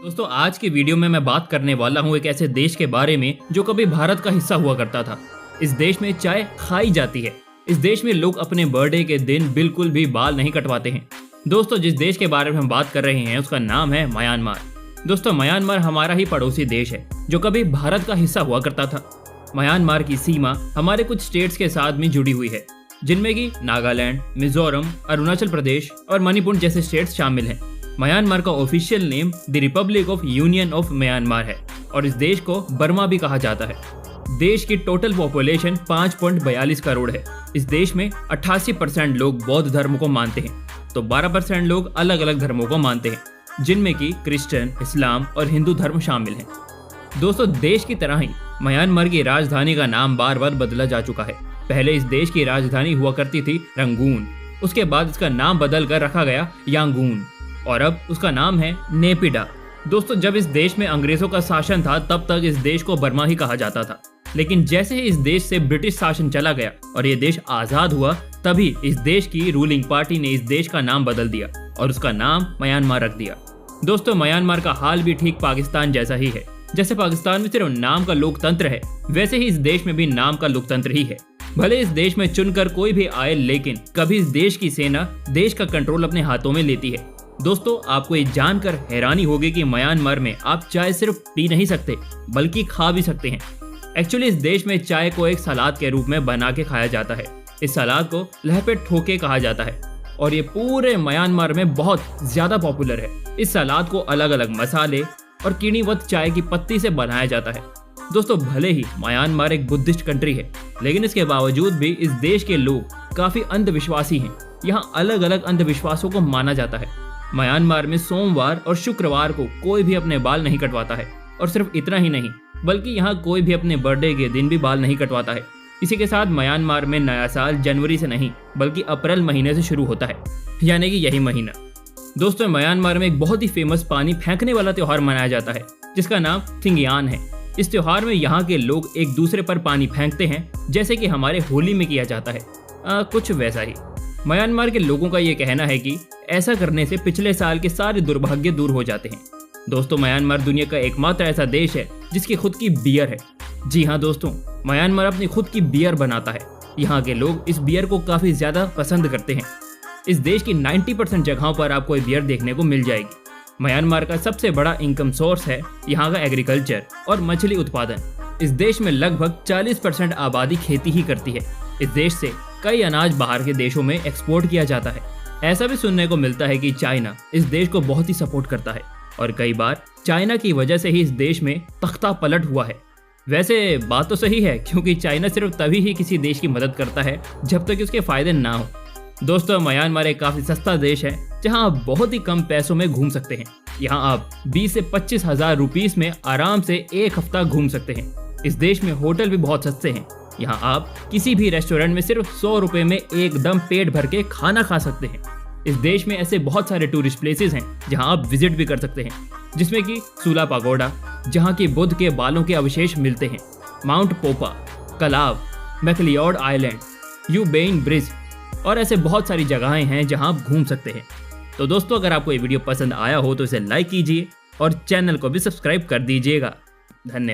दोस्तों आज की वीडियो में मैं बात करने वाला हूँ एक ऐसे देश के बारे में जो कभी भारत का हिस्सा हुआ करता था। इस देश में चाय खाई जाती है। इस देश में लोग अपने बर्थडे के दिन बिल्कुल भी बाल नहीं कटवाते हैं। दोस्तों जिस देश के बारे में हम बात कर रहे हैं उसका नाम है म्यांमार। दोस्तों म्यांमार हमारा ही पड़ोसी देश है जो कभी भारत का हिस्सा हुआ करता था। म्यांमार की सीमा हमारे कुछ स्टेट्स के साथ में जुड़ी हुई है, जिनमें कि नागालैंड, मिजोरम, अरुणाचल प्रदेश और मणिपुर जैसे स्टेट्स शामिल हैं। म्यांमार का official name the Republic of union of Myanmar है और इस देश को बर्मा भी कहा जाता है। देश की टोटल पॉपुलेशन 5.42 करोड़ है। इस देश में 88% लोग बौद्ध धर्म को मानते हैं, तो 12% लोग अलग अलग धर्मों को मानते हैं, जिनमें कि क्रिश्चियन, इस्लाम और हिंदू धर्म शामिल हैं। दोस्तों देश की तरह ही म्यांमार की राजधानी का नाम बार बार बदला जा चुका है। पहले इस देश की राजधानी हुआ करती थी रंगून, उसके बाद इसका नाम बदल कर रखा गया यांगून और अब उसका नाम है नेपिडा। दोस्तों जब इस देश में अंग्रेजों का शासन था तब तक इस देश को बर्मा ही कहा जाता था, लेकिन जैसे ही इस देश से ब्रिटिश शासन चला गया और ये देश आजाद हुआ, तभी इस देश की रूलिंग पार्टी ने इस देश का नाम बदल दिया और उसका नाम म्यांमार रख दिया। दोस्तों म्यांमार का हाल भी ठीक पाकिस्तान जैसा ही है। जैसे पाकिस्तान में सिर्फ नाम का लोकतंत्र है, वैसे ही इस देश में भी नाम का लोकतंत्र ही है। भले इस देश में चुनकर कोई भी आए, लेकिन कभी इस देश की सेना देश का कंट्रोल अपने हाथों में लेती है। दोस्तों आपको ये जानकर हैरानी होगी कि म्यांमार में आप चाय सिर्फ पी नहीं सकते बल्कि खा भी सकते हैं। एक्चुअली इस देश में चाय को एक सलाद के रूप में बना के खाया जाता है। इस सलाद को लहपे ठोके कहा जाता है और ये पूरे म्यांमार में बहुत ज्यादा पॉपुलर है। इस सलाद को अलग अलग मसाले और किणीवत चाय की पत्ती से बनाया जाता है। दोस्तों भले ही म्यांमार एक बुद्धिस्ट कंट्री है, लेकिन इसके बावजूद भी इस देश के लोग काफी अंधविश्वासी हैं। यहाँ अलग अलग अंधविश्वासों को माना जाता है। म्यांमार में सोमवार और शुक्रवार को कोई भी अपने बाल नहीं कटवाता है और सिर्फ इतना ही नहीं, बल्कि यहाँ कोई भी अपने बर्थडे के दिन भी बाल नहीं कटवाता है। इसी के साथ म्यांमार में नया साल जनवरी से नहीं बल्कि अप्रैल महीने से शुरू होता है, यानी कि यही महीना। दोस्तों म्यांमार में एक बहुत ही फेमस पानी फेंकने वाला त्योहार मनाया जाता है जिसका नाम थिंगयान है। इस त्योहार में यहाँ के लोग एक दूसरे पर पानी फेंकते हैं, जैसे कि हमारे होली में किया जाता है, कुछ वैसा ही। म्यांमार के लोगों का ये कहना है कि ऐसा करने से पिछले साल के सारे दुर्भाग्य दूर हो जाते हैं। दोस्तों म्यांमार दुनिया का एकमात्र ऐसा देश है जिसकी खुद की बियर है। जी हाँ दोस्तों, म्यांमार अपनी खुद की बियर बनाता है। यहाँ के लोग इस बियर को काफी ज्यादा पसंद करते हैं। इस देश की 90% जगहों पर आपको ये बियर देखने को मिल जाएगी। म्यांमार का सबसे बड़ा इनकम सोर्स है यहाँ का एग्रीकल्चर और मछली उत्पादन। इस देश में लगभग 40% आबादी खेती ही करती है। इस देश से कई अनाज बाहर के देशों में एक्सपोर्ट किया जाता है। ऐसा भी सुनने को मिलता है कि चाइना इस देश को बहुत ही सपोर्ट करता है और कई बार चाइना की वजह से ही इस देश में तख्ता पलट हुआ है। वैसे बात तो सही है, क्योंकि चाइना सिर्फ तभी ही किसी देश की मदद करता है जब तक उसके फायदे ना हो। दोस्तों म्यांमार एक काफी सस्ता देश है जहां आप बहुत ही कम पैसों में घूम सकते हैं। यहाँ आप 20 से 25 हजार रुपीस में आराम से एक हफ्ता घूम सकते हैं। इस देश में होटल भी बहुत सस्ते हैं। यहाँ आप किसी भी रेस्टोरेंट में सिर्फ 100 रुपए में एकदम पेट भर के खाना खा सकते हैं। इस देश में ऐसे बहुत सारे टूरिस्ट प्लेसेस हैं जहाँ आप विजिट भी कर सकते हैं, जिसमें कि सूला पागोडा, जहाँ की बुद्ध के बालों के अवशेष मिलते हैं, Mount Popa, Kalaw, McLeod Island, U Bein Bridge और ऐसे बहुत सारी जगहें हैं जहाँ आप घूम सकते हैं। तो दोस्तों अगर आपको ये वीडियो पसंद आया हो तो इसे लाइक कीजिए और चैनल को भी सब्सक्राइब कर दीजिएगा। धन्यवाद।